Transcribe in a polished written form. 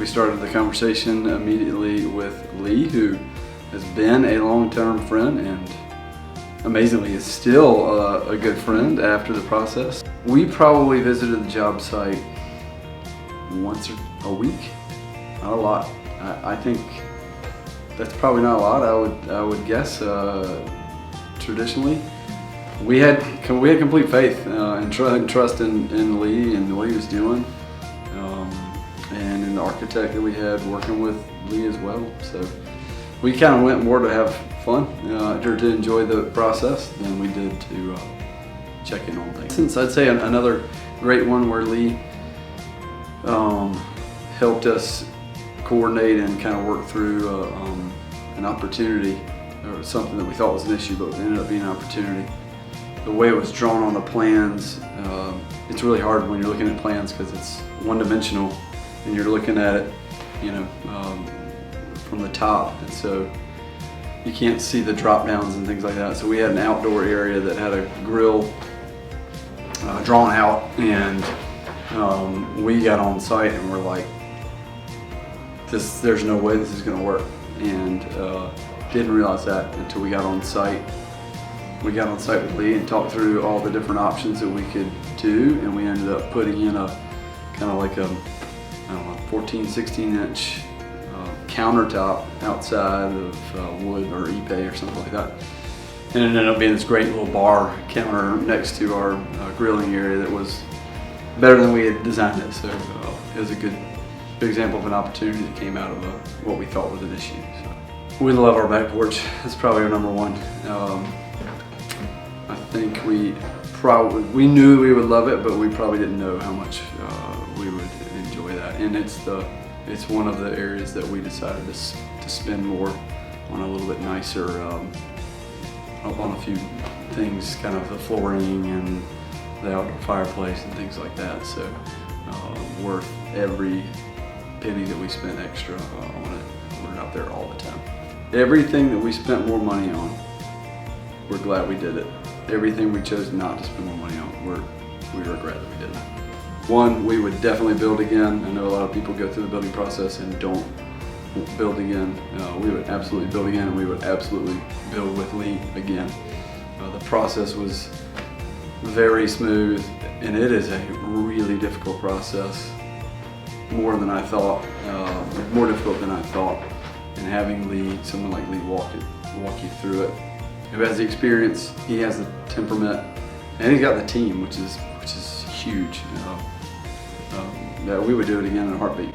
We started the conversation immediately with Lee, who has been a long-term friend and amazingly is still a good friend after the process. We probably visited the job site once a week, not a lot. I think that's probably not a lot. I would guess traditionally. We had complete faith and trust in Lee and what he was doing, and in the architect that we had working with Lee as well. So we kind of went more to have fun, to enjoy the process than we did to check in on things. Since I'd say another great one where Lee helped us coordinate and kind of work through an opportunity or something that we thought was an issue, but it ended up being an opportunity. The way it was drawn on the plans, it's really hard when you're looking at plans because it's one-dimensional and you're looking at it, from the top, and so you can't see the drop downs and things like that. So we had an outdoor area that had a grill drawn out, and we got on site and we're like, there's no way this is going to work, and didn't realize that until we got on site. We got on site with Lee and talked through all the different options that we could do, and we ended up putting in a kind of like a 14, 16 inch countertop outside of wood or Ipe or something like that. And it ended up being this great little bar counter next to our grilling area that was better than we had designed it. So it was a good example of an opportunity that came out of what we thought was an issue. So we love our back porch. That's probably our number one. I think we knew we would love it, but we probably didn't know how much we would enjoy that. And it's one of the areas that we decided to spend more on, a little bit nicer, on a few things, kind of the flooring and the outdoor fireplace and things like that. So worth every penny that we spent extra on it. We're out there all the time. Everything that we spent more money on, we're glad we did it. Everything we chose not to spend more money on, we regret that we did it. One, we would definitely build again. I know a lot of people go through the building process and don't build again. We would absolutely build again, and we would absolutely build with Lee again. The process was very smooth, and it is a really difficult process, more than I thought, more difficult than I thought. And having someone like Lee walk you through it, who has the experience, he has the temperament, and he's got the team, which is huge. We would do it again in a heartbeat.